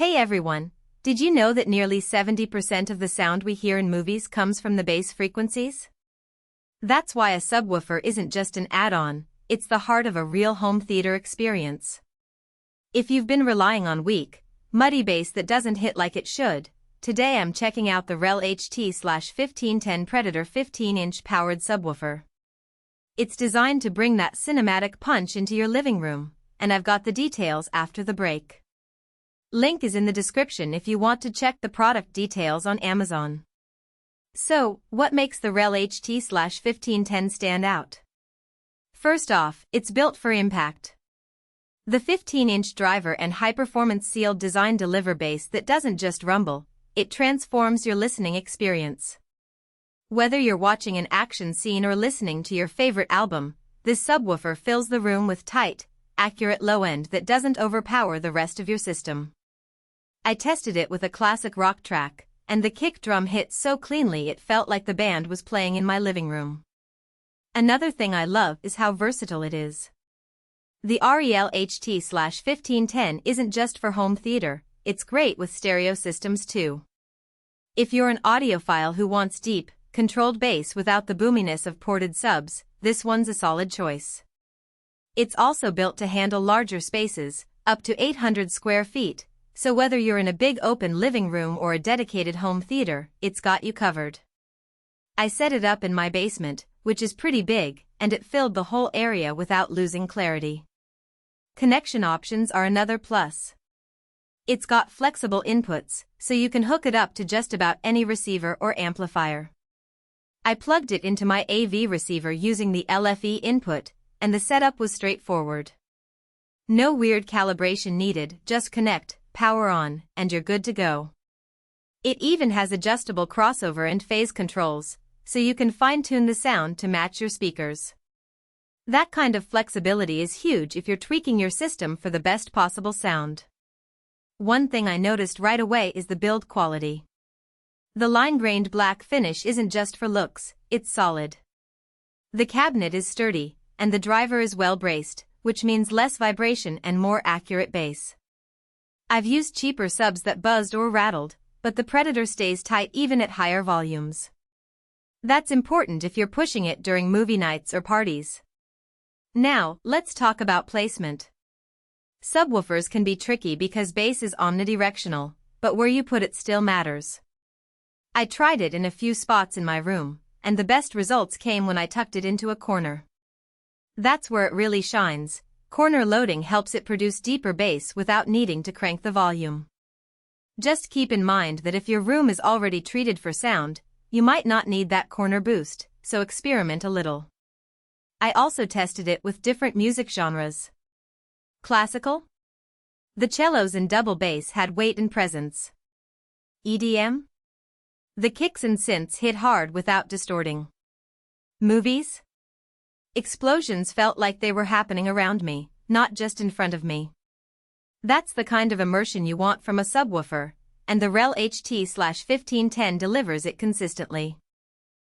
Hey everyone, did you know that nearly 70% of the sound we hear in movies comes from the bass frequencies? That's why a subwoofer isn't just an add-on, it's the heart of a real home theater experience. If you've been relying on weak, muddy bass that doesn't hit like it should, today I'm checking out the REL HT/1510 Predator 15-inch powered subwoofer. It's designed to bring that cinematic punch into your living room, and I've got the details after the break. Link is in the description if you want to check the product details on Amazon. So, what makes the REL HT/1510 stand out? First off, it's built for impact. The 15-inch driver and high-performance sealed design deliver bass that doesn't just rumble, it transforms your listening experience. Whether you're watching an action scene or listening to your favorite album, this subwoofer fills the room with tight, accurate low end that doesn't overpower the rest of your system. I tested it with a classic rock track, and the kick drum hit so cleanly it felt like the band was playing in my living room. Another thing I love is how versatile it is. The REL HT/1510 isn't just for home theater, it's great with stereo systems too. If you're an audiophile who wants deep, controlled bass without the boominess of ported subs, this one's a solid choice. It's also built to handle larger spaces, up to 800 square feet, so whether you're in a big open living room or a dedicated home theater, it's got you covered. I set it up in my basement, which is pretty big, and it filled the whole area without losing clarity. Connection options are another plus. It's got flexible inputs, so you can hook it up to just about any receiver or amplifier. I plugged it into my AV receiver using the LFE input, and the setup was straightforward. No weird calibration needed, just connect, power on, and you're good to go. It even has adjustable crossover and phase controls, so you can fine-tune the sound to match your speakers. That kind of flexibility is huge if you're tweaking your system for the best possible sound. One thing I noticed right away is the build quality. The line-grained black finish isn't just for looks, it's solid. The cabinet is sturdy, and the driver is well braced, which means less vibration and more accurate bass. I've used cheaper subs that buzzed or rattled, but the Predator stays tight even at higher volumes. That's important if you're pushing it during movie nights or parties. Now, let's talk about placement. Subwoofers can be tricky because bass is omnidirectional, but where you put it still matters. I tried it in a few spots in my room, and the best results came when I tucked it into a corner. That's where it really shines. Corner loading helps it produce deeper bass without needing to crank the volume. Just keep in mind that if your room is already treated for sound, you might not need that corner boost, so experiment a little. I also tested it with different music genres. Classical? The cellos and double bass had weight and presence. EDM? The kicks and synths hit hard without distorting. Movies? Explosions felt like they were happening around me, not just in front of me. That's the kind of immersion you want from a subwoofer, and the REL HT/1510 delivers it consistently.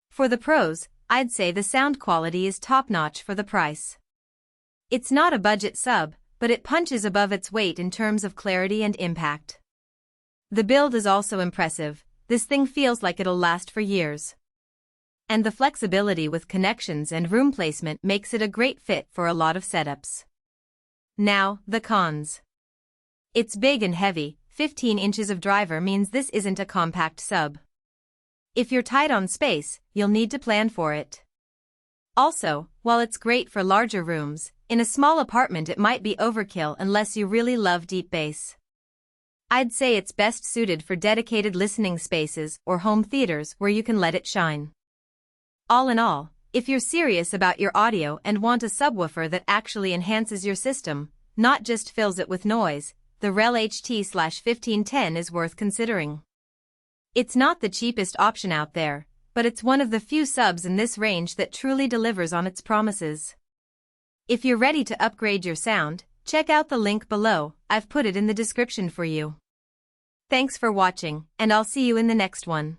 For the pros, I'd say the sound quality is top-notch for the price. It's not a budget sub, but it punches above its weight in terms of clarity and impact. The build is also impressive. This thing feels like it'll last for years. And the flexibility with connections and room placement makes it a great fit for a lot of setups. Now, the cons. It's big and heavy. 15 inches of driver means this isn't a compact sub. If you're tight on space, you'll need to plan for it. Also, while it's great for larger rooms, in a small apartment it might be overkill unless you really love deep bass. I'd say it's best suited for dedicated listening spaces or home theaters where you can let it shine. All in all, if you're serious about your audio and want a subwoofer that actually enhances your system, not just fills it with noise, the REL HT/1510 is worth considering. It's not the cheapest option out there, but it's one of the few subs in this range that truly delivers on its promises. If you're ready to upgrade your sound, check out the link below. I've put it in the description for you. Thanks for watching, and I'll see you in the next one.